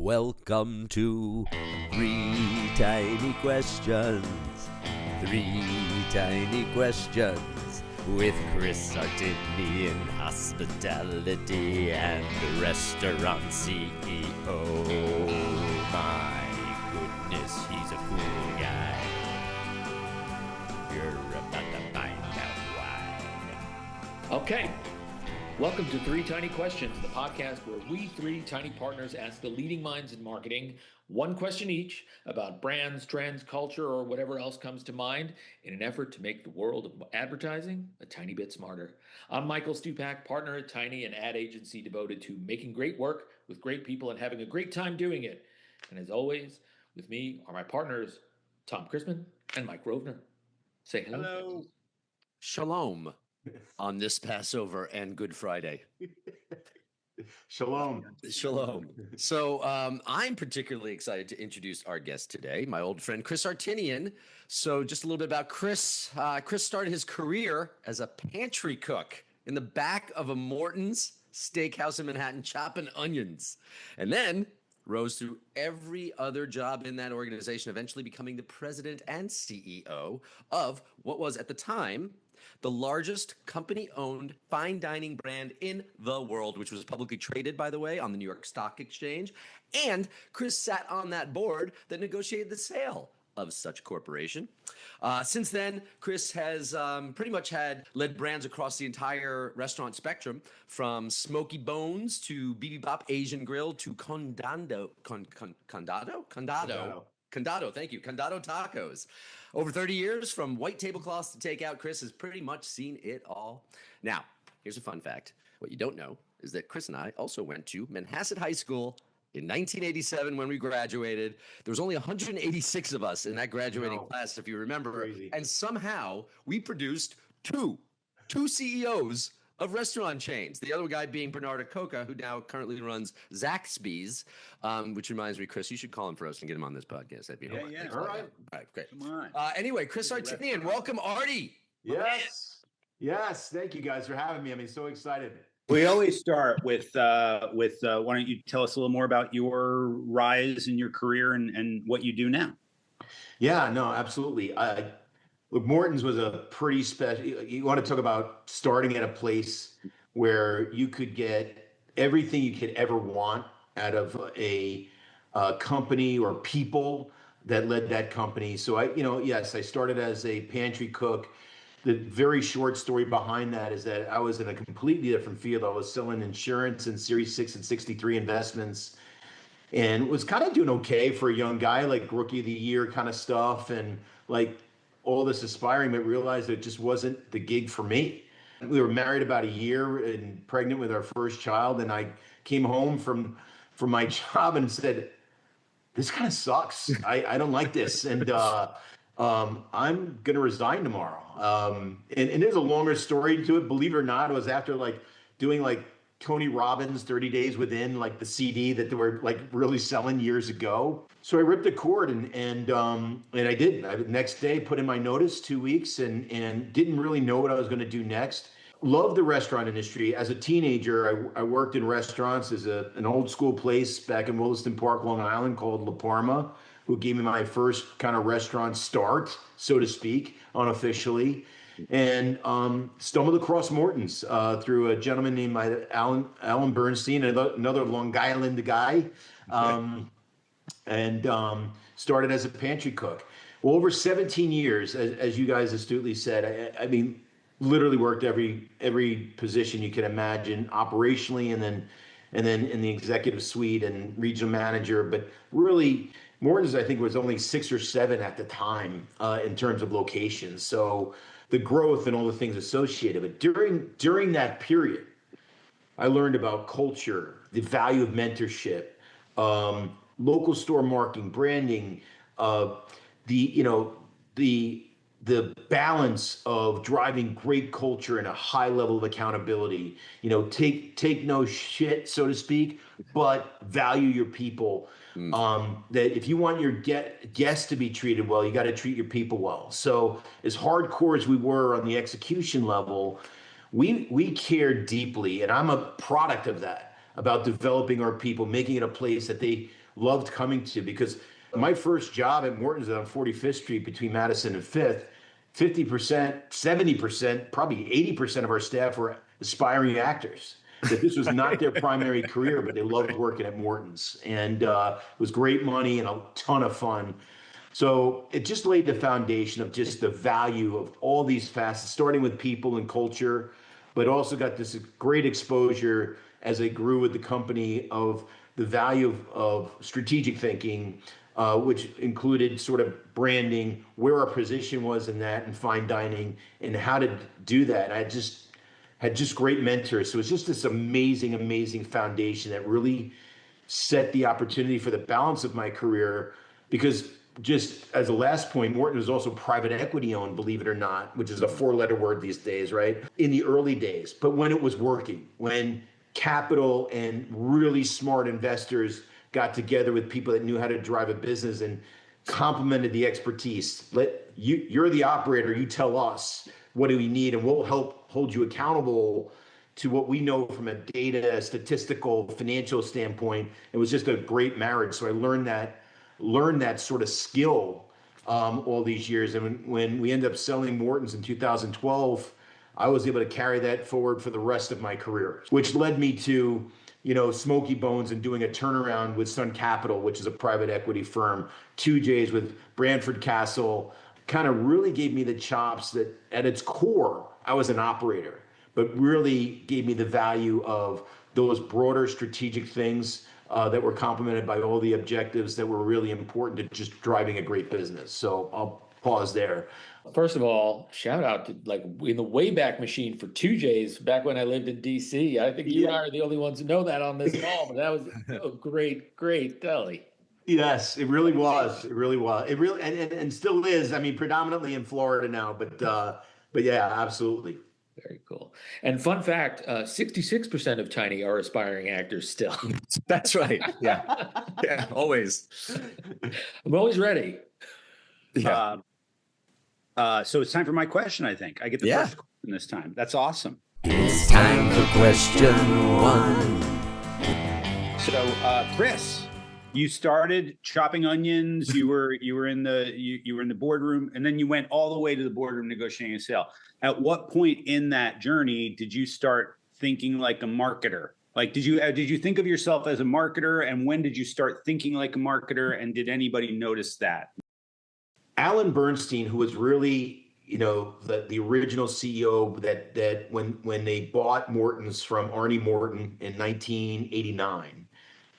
Welcome to Three Tiny Questions. Three Tiny Questions with Chris Artinian, hospitality and restaurant CEO. My goodness, he's a cool guy. You're about to find out why. Okay. Welcome to Three Tiny Questions, the podcast where we three tiny partners ask the leading minds in marketing one question each about brands, trends, culture, or whatever else comes to mind in an effort to make the world of advertising a tiny bit smarter. I'm Michael Stupak, partner at Tiny, an ad agency devoted to making great work with great people and having a great time doing it. And as always, with me are my partners, Tom Chrisman and Mike Rovner. Say hello. Hello. Shalom on this Passover and Good Friday. Shalom. Shalom. So I'm particularly excited to introduce our guest today, my old friend Chris Artinian. So just a little bit about Chris. Chris started his career as a pantry cook in the back of a Morton's Steakhouse in Manhattan, chopping onions. And then rose through every other job in that organization, eventually becoming the president and CEO of what was at the time the largest company-owned fine dining brand in the world, which was publicly traded, by the way, on the New York Stock Exchange. And Chris sat on that board that negotiated the sale of such corporation. Since then, Chris has pretty much led brands across the entire restaurant spectrum, from Smoky Bones to BB Bop Asian Grill to Condado, thank you, Condado Tacos. Over 30 years, from white tablecloths to takeout, Chris has pretty much seen it all. Now, here's a fun fact. What you don't know is that Chris and I also went to Manhasset High School in 1987 when we graduated. There was only 186 of us in that graduating class, if you remember. Crazy. And somehow we produced two CEOs of restaurant chains. The other guy being Bernard Acoca, who now currently runs Zaxby's, which reminds me, Chris, you should call him for us and get him on this podcast. That'd be Yeah. All All right, great. Come on. Anyway, Chris Artinian, welcome, Artie. Yes. Thank you guys for having me. I'm so excited. We always start with why don't you tell us a little more about your rise in your career and what you do now? Yeah, no, absolutely. Look, Morton's was a pretty special. You want to talk about starting at a place where you could get everything you could ever want out of a company or people that led that company. So I started as a pantry cook. The very short story behind that is that I was in a completely different field. I was selling insurance and Series 6 and 63 investments, and was kind of doing okay for a young guy, like rookie of the year kind of stuff, and like all this aspiring, but realized it just wasn't the gig for me. We were married about a year and pregnant with our first child, and I came home from my job and said, this kind of sucks. I don't like this. And I'm going to resign tomorrow. And there's a longer story to it. Believe it or not, it was after doing Tony Robbins' 30 Days Within, the CD that they were really selling years ago. So I ripped the cord and I did. Next day, put in my notice, 2 weeks, and didn't really know what I was going to do next. Loved the restaurant industry. As a teenager, I worked in restaurants as an old school place back in Williston Park, Long Island, called La Parma, who gave me my first kind of restaurant start, so to speak, unofficially. And stumbled across Morton's through a gentleman named Alan Bernstein, another Long Island guy, and started as a pantry cook. Well, over 17 years, as you guys astutely said, I mean, literally worked every position you could imagine operationally, and then in the executive suite and regional manager. But really, Morton's, I think, was only 6 or 7 at the time in terms of locations. So the growth and all the things associated. But during that period, I learned about culture, the value of mentorship, local store marketing, branding, the balance of driving great culture and a high level of accountability. Take no shit, so to speak, but value your people. That if you want your guests to be treated well, you got to treat your people well. So as hardcore as we were on the execution level, we care deeply, and I'm a product of that, about developing our people, making it a place that they loved coming to, because my first job at Morton's on 45th Street between Madison and 5th, 50%, 70%, probably 80% of our staff were aspiring actors. That this was not their primary career, but they loved working at Morton's. And it was great money and a ton of fun. So it just laid the foundation of just the value of all these facets, starting with people and culture, but also got this great exposure as I grew with the company of the value of strategic thinking, which included sort of branding, where our position was in that, and fine dining, and how to do that. I had just great mentors. So it's just this amazing, amazing foundation that really set the opportunity for the balance of my career. Because just as a last point, Morton was also private equity owned, believe it or not, which is a 4-letter word these days, right? In the early days, but when it was working, when capital and really smart investors got together with people that knew how to drive a business and complemented the expertise. You're the operator, you tell us what do we need, and we'll help hold you accountable to what we know from a data, statistical, financial standpoint. It was just a great marriage. So I learned that sort of skill all these years. And when we ended up selling Morton's in 2012, I was able to carry that forward for the rest of my career, which led me to, Smoky Bones and doing a turnaround with Sun Capital, which is a private equity firm, 2J's with Branford Castle, kind of really gave me the chops that at its core, I was an operator, but really gave me the value of those broader strategic things that were complemented by all the objectives that were really important to just driving a great business. So I'll pause there. First of all, shout out to like in the Wayback Machine for 2J's back when I lived in DC. I think you and I are the only ones who know that on this call, but that was a great deli. Yes, it really was. It really was. It really and still is. I mean, predominantly in Florida now, but yeah, absolutely. Very cool. And fun fact, 66% of Tiny are aspiring actors still. That's right. Yeah. Yeah, always. I'm always ready. Yeah. So it's time for my question, I think. I get the first question this time. That's awesome. It's time for question 1. So, Chris, you started chopping onions. You were in the boardroom, and then you went all the way to the boardroom negotiating a sale. At what point in that journey did you start thinking like a marketer? Like, did you think of yourself as a marketer, and when did you start thinking like a marketer? And did anybody notice that? Alan Bernstein, who was really, the original CEO that when they bought Morton's from Arnie Morton in 1989,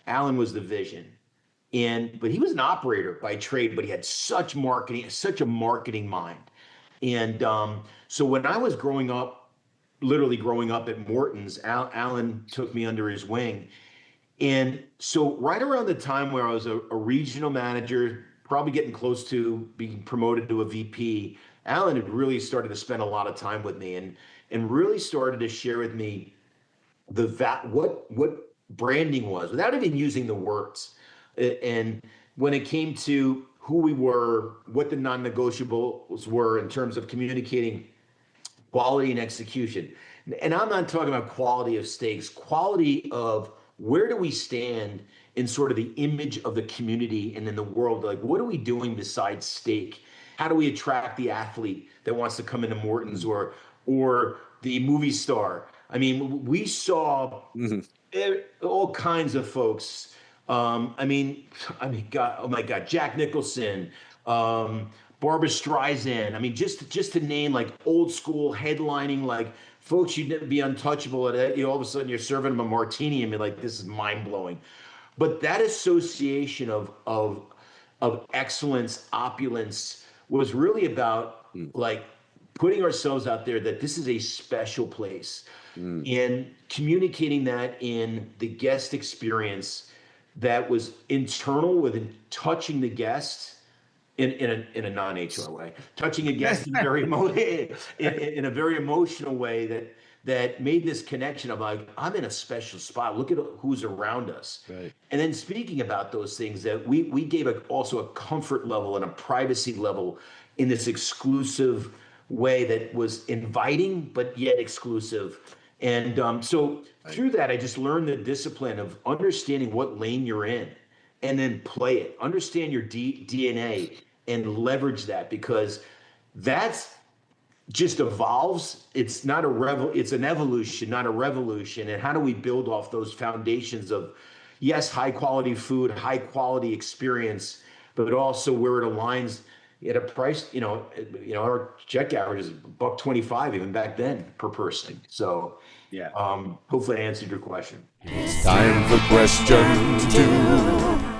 Alan was the vision. But he was an operator by trade, but he had such a marketing mind. And so when I was literally growing up at Morton's, Alan took me under his wing. And so right around the time where I was a regional manager, probably getting close to being promoted to a VP, Alan had really started to spend a lot of time with me and really started to share with me what branding was without even using the words. And when it came to who we were, what the non-negotiables were in terms of communicating quality and execution. And I'm not talking about quality of steaks, quality of where do we stand in sort of the image of the community and in the world. Like, what are we doing besides steak? How do we attract the athlete that wants to come into Morton's or the movie star? I mean, we saw all kinds of folks. God, oh my God, Jack Nicholson, Barbara Streisand. I mean, just to name like old school headlining, like folks you'd be untouchable at it. All of a sudden you're serving them a martini and be like, this is mind blowing. But that association of excellence, opulence was really about like putting ourselves out there that this is a special place and communicating that in the guest experience that was internal within touching the guest in a non-HR way, touching a guest in a very emotional way that made this connection of like, I'm in a special spot. Look at who's around us. Right. And then speaking about those things that we gave also a comfort level and a privacy level in this exclusive way that was inviting, but yet exclusive. And so through that, I just learned the discipline of understanding what lane you're in and then play it. Understand your DNA and leverage that, because that's just evolves. It's not it's an evolution, not a revolution. And how do we build off those foundations of, yes, high quality food, high quality experience, but also where it aligns at a price, our check average is $1.25 even back then per person. So Yeah. hopefully I answered your question. It's time for question 2.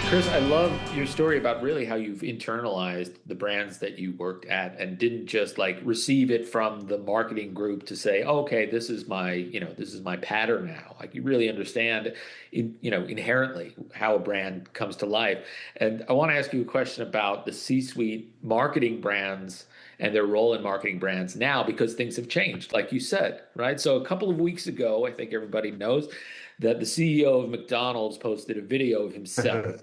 Chris, I love your story about really how you've internalized the brands that you worked at and didn't just like receive it from the marketing group to say, okay, this is my pattern now. Like you really understand, inherently how a brand comes to life. And I want to ask you a question about the C-suite marketing brands and their role in marketing brands now, because things have changed, like you said, right? So a couple of weeks ago, I think everybody knows that the CEO of McDonald's posted a video of himself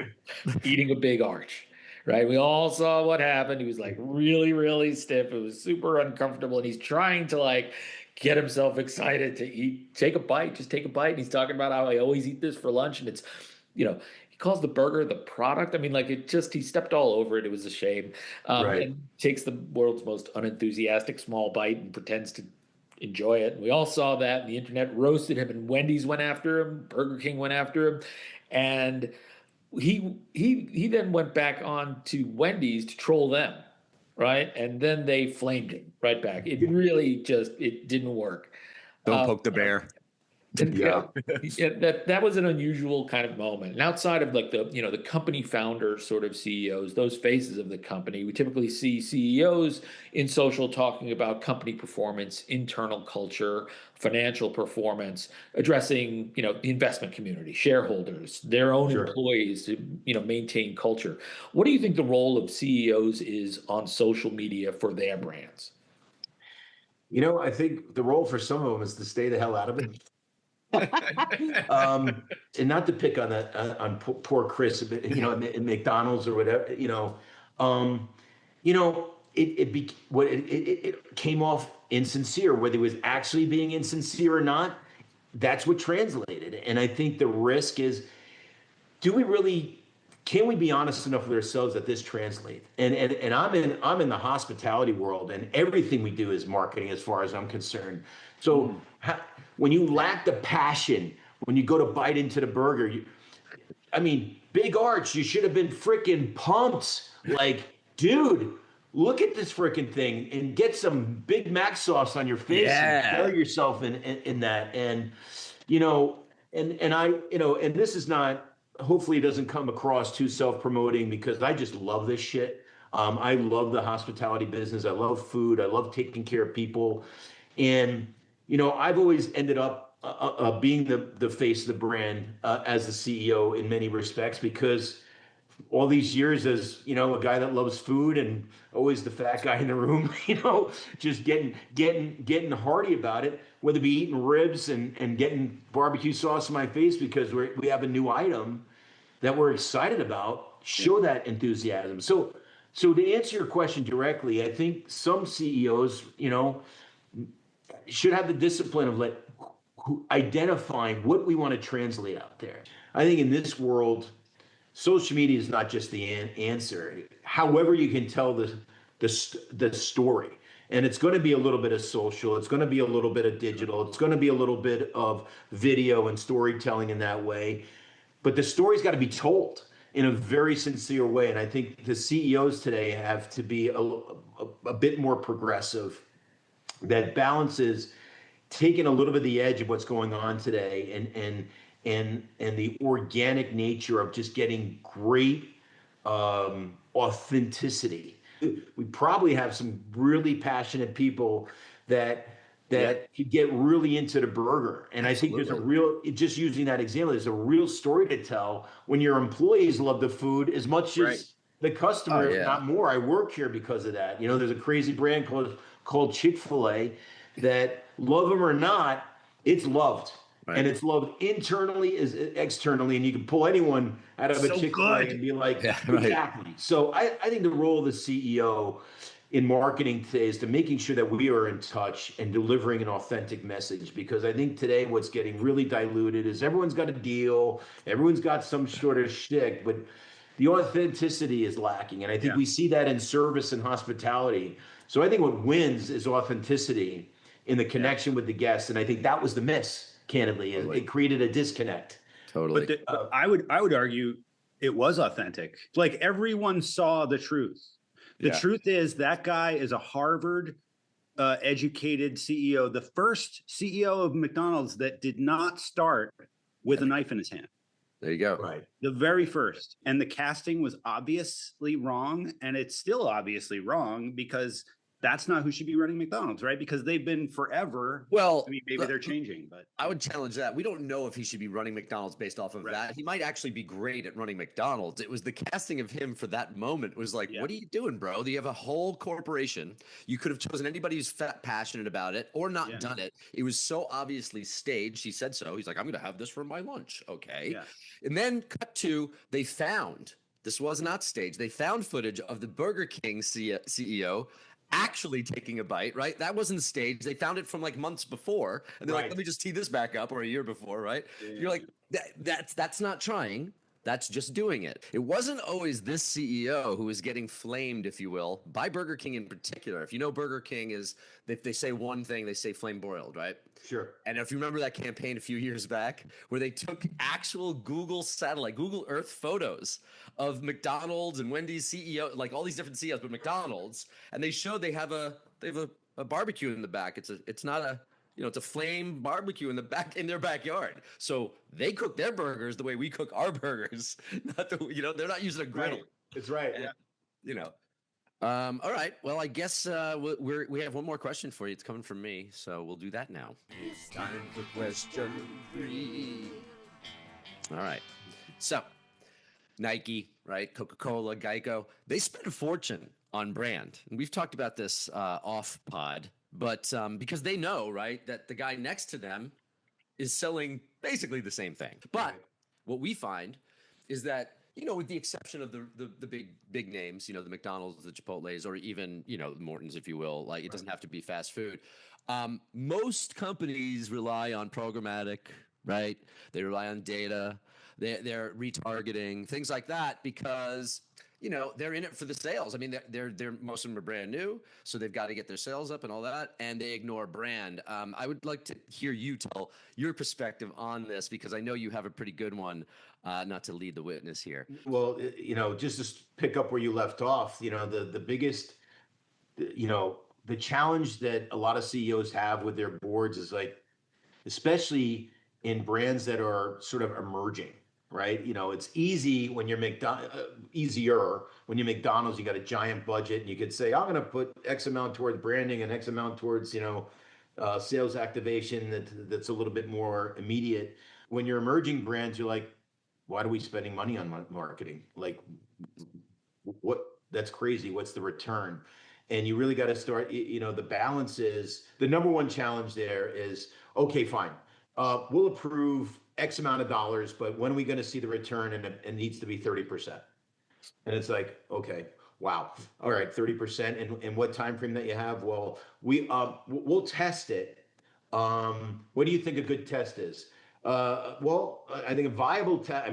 eating a big arch, right? We all saw what happened. He was like really, really stiff. It was super uncomfortable. And he's trying to like get himself excited to eat, take a bite, just take a bite. And he's talking about how I always eat this for lunch. And it's, he calls the burger the product. I mean, like he stepped all over it. It was a shame. Right. And takes the world's most unenthusiastic small bite and pretends to enjoy it. And we all saw that, and the internet roasted him, and Wendy's went after him, Burger King went after him, and he then went back on to Wendy's to troll them, right? And then they flamed him right back. It really it didn't work. Don't poke the bear. And Yeah. that was an unusual kind of moment. And outside of like the company founder sort of CEOs, those faces of the company, we typically see CEOs in social talking about company performance, internal culture, financial performance, addressing, the investment community, shareholders, their own Sure. employees to, maintain culture. What do you think the role of CEOs is on social media for their brands? I think the role for some of them is to stay the hell out of it. And not to pick on poor Chris, in McDonald's or whatever, it came off insincere, whether he was actually being insincere or not. That's what translated. And I think the risk is, can we be honest enough with ourselves that this translates? And I'm in the hospitality world, and everything we do is marketing as far as I'm concerned. So when you lack the passion, when you go to bite into the burger, big arch, you should have been freaking pumped. Like, dude, look at this freaking thing and get some Big Mac sauce on your face and carry yourself in that. And, and this is not, hopefully it doesn't come across too self-promoting, because I just love this shit. I love the hospitality business. I love food. I love taking care of people. And, I've always ended up being the face of the brand as the CEO in many respects, because all these years as, a guy that loves food and always the fat guy in the room, just getting hearty about it, whether it be eating ribs and getting barbecue sauce in my face because we have a new item that we're excited about, show that enthusiasm. So to answer your question directly, I think some CEOs, should have the discipline of identifying what we want to translate out there. I think in this world, social media is not just the answer. However, you can tell the story, and it's going to be a little bit of social. It's going to be a little bit of digital. It's going to be a little bit of video and storytelling in that way. But the story's got to be told in a very sincere way. And I think the CEOs today have to be a bit more progressive, that balances taking a little bit of the edge of what's going on today and the organic nature of just getting great authenticity. We probably have some really passionate people that could get really into the burger. And Absolutely. I think there's just using that example, there's a real story to tell when your employees love the food as much as the customer, if not more. I work here because of that. There's a crazy brand called Chick-fil-A that, love them or not, it's loved. Right. And it's loved internally as externally. And you can pull anyone out of a Chick-fil-A and be like, exactly. So I think the role of the CEO in marketing today is to making sure that we are in touch and delivering an authentic message. Because I think today what's getting really diluted is everyone's got a deal, everyone's got some sort of shtick, but the authenticity is lacking. And I think we see that in service and hospitality. So I think what wins is authenticity in the connection with the guests. And I think that was the miss, candidly. It created a disconnect. Totally. But I would argue it was authentic. Like everyone saw the truth. The truth is that guy is a Harvard educated CEO, the first CEO of McDonald's that did not start with a knife in his hand. There you go. Right. The very first. And the casting was obviously wrong. And it's still obviously wrong because that's not who should be running McDonald's, right? Because they've been forever. Well, I mean, maybe they're changing, but I would challenge that. We don't know if he should be running McDonald's based off of that. He might actually be great at running McDonald's. It was the casting of him for that moment was like, what are you doing, bro? You have a whole corporation. You could have chosen anybody who's passionate about it or not done it. It was so obviously staged. He said so. He's like, I'm going to have this for my lunch. Okay. Yeah. And then cut to, they found, this was not staged. They found footage of the Burger King CEO actually taking a bite, right? That wasn't staged. They found it from like months before, and they're like, let me just tee this back up, or a year before, right? Yeah. You're like, that's not trying. That's just doing it. It wasn't always this CEO who was getting flamed, if you will, by Burger King in particular. If you know Burger King is, if they say one thing, they say flame broiled, right? Sure. And if you remember that campaign a few years back where they took actual Google satellite, Google Earth photos of McDonald's and Wendy's CEO, like all these different CEOs, but McDonald's, and they showed they have a barbecue in the back. It's not a, it's a flame barbecue in their backyard. So they cook their burgers the way we cook our burgers. They're not using a griddle. Right. That's right. And, all right. Well, I guess we have one more question for you. It's coming from me, so we'll do that now. It's time for question 3. All right. So Nike, right? Coca-Cola, Geico, they spend a fortune on brand. And we've talked about this off pod. But because they know, right, that the guy next to them is selling basically the same thing. But what we find is that, with the exception of the big names, the McDonald's, the Chipotle's, or even, Morton's, if you will, like it doesn't have to be fast food. Most companies rely on programmatic, right? They rely on data. They're retargeting, things like that, because they're in it for the sales. I mean, they're most of them are brand new, so they've got to get their sales up and all that, and they ignore brand. I would like to hear you tell your perspective on this, because I know you have a pretty good one, not to lead the witness here. Well, just to pick up where you left off, the biggest, the challenge that a lot of CEOs have with their boards is like, especially in brands that are sort of emerging. Right. It's easy when you're easier when you're McDonald's, you got a giant budget and you could say, I'm going to put X amount towards branding and X amount towards, sales activation that's a little bit more immediate. When you're emerging brands, you're like, why are we spending money on marketing? Like, what? That's crazy. What's the return? And you really got to start, the balance is, the number one challenge there is, okay, fine. We'll approve X amount of dollars, but when are we going to see the return? And it needs to be 30%. And it's like, okay, wow. All right, 30%. And what time frame that you have? Well, we'll test it. What do you think a good test is? Well, I think a viable test,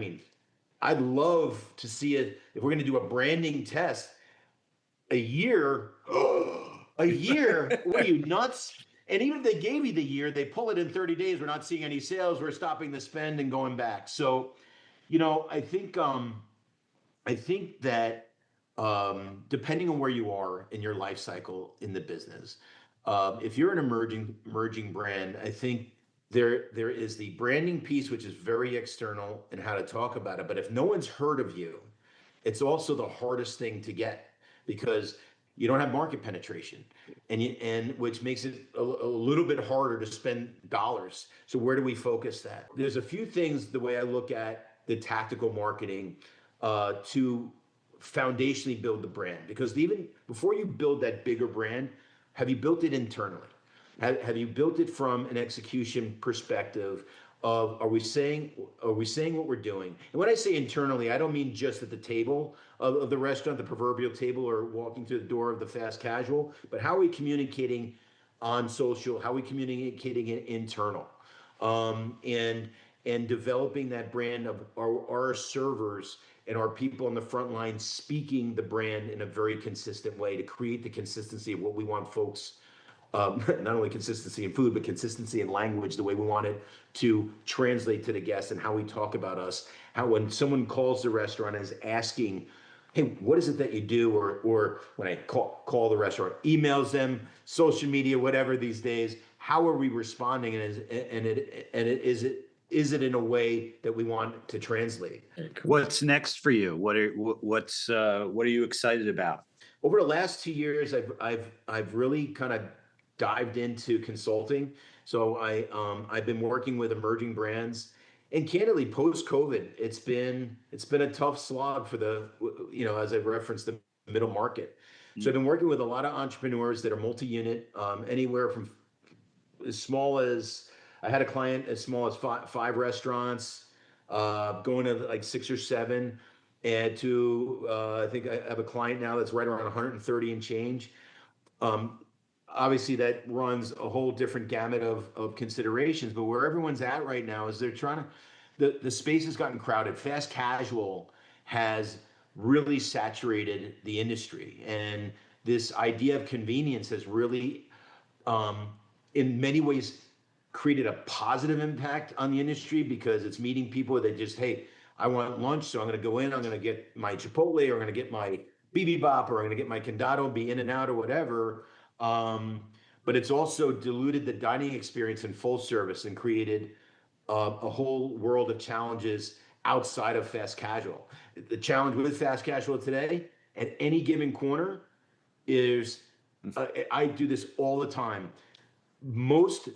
I'd love to see it. If we're going to do a branding test, a year, what are you, nuts? And even if they gave you the year, they pull it in 30 days. We're not seeing any sales. We're stopping the spend and going back. So, I think that depending on where you are in your life cycle in the business, if you're an emerging brand, I think there is the branding piece, which is very external and how to talk about it. But if no one's heard of you, it's also the hardest thing to get, because you don't have market penetration, and which makes it a little bit harder to spend dollars. So where do we focus that? There's a few things, the way I look at the tactical marketing, to foundationally build the brand, because even before you build that bigger brand, have you built it internally? Have you built it from an execution perspective? of are we saying what we're doing? And when I say internally, I don't mean just at the table of the restaurant, the proverbial table, or walking through the door of the fast casual, but how are we communicating on social? How are we communicating it internal? And developing that brand of our servers and our people on the front line speaking the brand in a very consistent way to create the consistency of what we want folks, not only consistency in food, but consistency in language, the way we want it to translate to the guests and how we talk about us. How when someone calls the restaurant and is asking, hey, what is it that you do? Or when I call the restaurant, emails them, social media, whatever these days, how are we responding? Is it in a way that we want to translate? What's next for you? What are you excited about? Over the last 2 years, I've really kind of dived into consulting. So I've been working with emerging brands, and candidly, post COVID, it's been a tough slog for the, as I referenced, the middle market. So I've been working with a lot of entrepreneurs that are multi-unit, anywhere from as small as, I had a client as small as five restaurants, going to like 6 or 7, and to I think I have a client now that's right around 130 and change. Obviously, that runs a whole different gamut of considerations, but where everyone's at right now is they're trying to, the space has gotten crowded. Fast casual has really saturated the industry, and this idea of convenience has really, in many ways, created a positive impact on the industry because it's meeting people that just, hey, I want lunch, so I'm going to go in, I'm going to get my Chipotle, or I'm going to get my BB-Bop, or I'm going to get my Condado, be in and out, or whatever. But it's also diluted the dining experience in full service and created a whole world of challenges outside of fast casual. The challenge with fast casual today, at any given corner, is I do this all the time. Most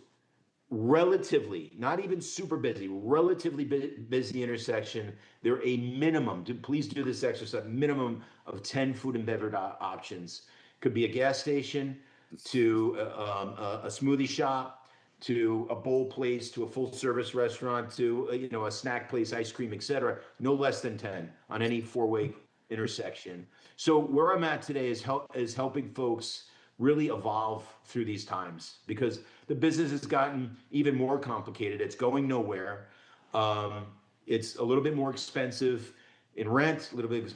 relatively, not even super busy, relatively busy intersection, there are a minimum, please do this exercise, minimum of 10 food and beverage options. Could be a gas station, to a smoothie shop, to a bowl place, to a full service restaurant, to a snack place, ice cream, etc. No less than 10 on any 4-way intersection. So where I'm at today is helping folks really evolve through these times, because the business has gotten even more complicated. It's going nowhere. It's a little bit more expensive in rent, a little bit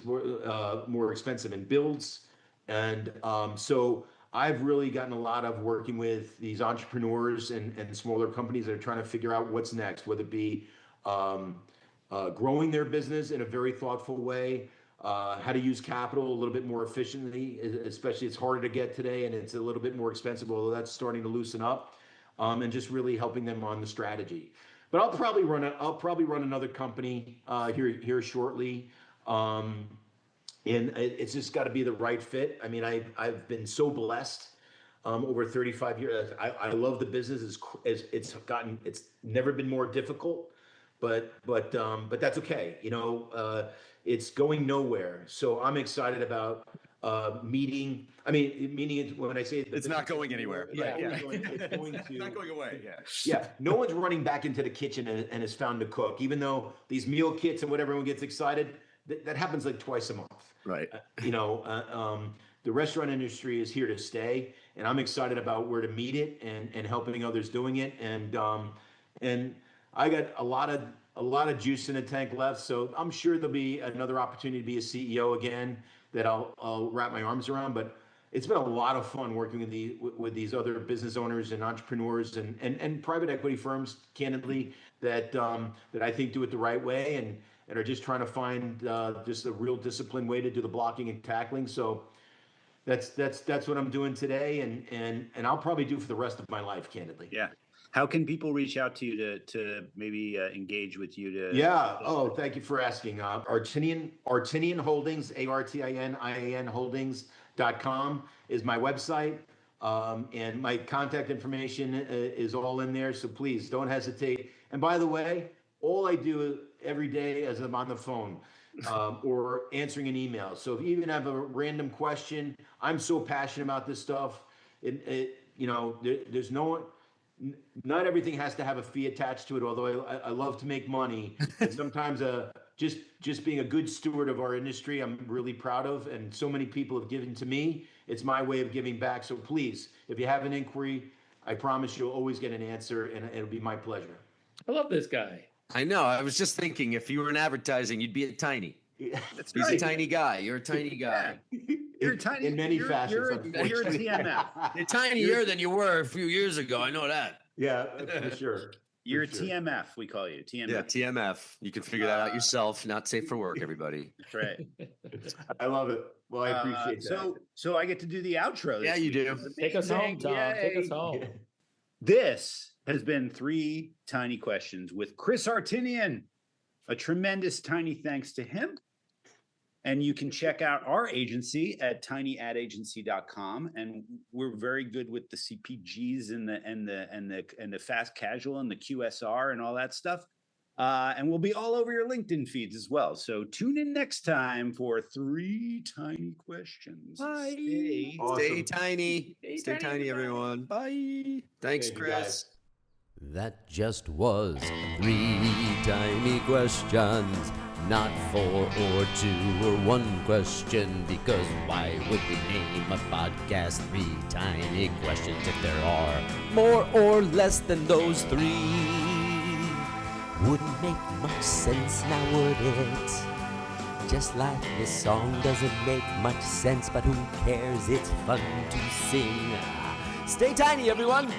more expensive in builds. And so I've really gotten a lot of working with these entrepreneurs and smaller companies that are trying to figure out what's next, whether it be growing their business in a very thoughtful way, how to use capital a little bit more efficiently, especially it's harder to get today and it's a little bit more expensive, although that's starting to loosen up, and just really helping them on the strategy. But I'll probably run another company here shortly. And it's just got to be the right fit. I mean, I've been so blessed over 35 years. I love the business. It's never been more difficult, but that's okay. It's going nowhere. So I'm excited about meaning it when I say it's not going anywhere. Yeah, yeah. It's going to not going away. Yeah. Yeah, no one's running back into the kitchen and has found to cook, even though these meal kits and whatever, everyone gets excited. That happens like twice a month. Right. The restaurant industry is here to stay, and I'm excited about where to meet it and helping others doing it. And I got a lot of juice in the tank left, so I'm sure there'll be another opportunity to be a CEO again that I'll wrap my arms around. But it's been a lot of fun working with these other business owners and entrepreneurs and private equity firms, candidly, that I think do it the right way and are just trying to find just a real disciplined way to do the blocking and tackling. So that's what I'm doing today, and I'll probably do for the rest of my life, candidly. Yeah. How can people reach out to you to maybe engage with you? Yeah. Oh, thank you for asking. Artinian Holdings, ARTINIAN Holdings.com is my website. And my contact information is all in there. So please don't hesitate. And by the way, all I do every day is I'm on the phone or answering an email. So if you even have a random question, I'm so passionate about this stuff. There's no not everything has to have a fee attached to it. Although I love to make money, and sometimes just being a good steward of our industry, I'm really proud of. And so many people have given to me. It's my way of giving back. So please, if you have an inquiry, I promise you'll always get an answer, and it'll be my pleasure. I love this guy. I know. I was just thinking, if you were in advertising, you'd be a tiny. That's He's right. a tiny guy. You're a tiny guy. You're tiny in many you're- facets. You're a unfortunately. TMF. You're tinier than you were a few years ago. I know that. Yeah, for sure. You're a For sure. TMF. We call you TMF. Yeah, TMF. You can figure that out yourself. Not safe for work, everybody. That's right. I love it. Well, I appreciate that. So I get to do the outro. Yeah, this you week. do. It's Take us home, amazing. Tom. Take us Yay. home. This has been 3 Tiny Questions with Chris Artinian. A tremendous tiny thanks to him. And you can check out our agency at tinyadagency.com. And we're very good with the CPGs and the fast casual and the QSR and all that stuff. And we'll be all over your LinkedIn feeds as well. So tune in next time for 3 Tiny Questions. Bye. Stay Awesome. Stay tiny. Stay Stay tiny, tiny, everybody. everyone. Bye. Thanks, Thank you, Chris. guys. That just was 3 tiny questions. Not 4 or 2 or 1 question, because why would we name a podcast 3 tiny questions if there are more or less than those 3? Wouldn't make much sense now, would it? Just like this song doesn't make much sense, but who cares? It's fun to sing. Stay tiny, everyone.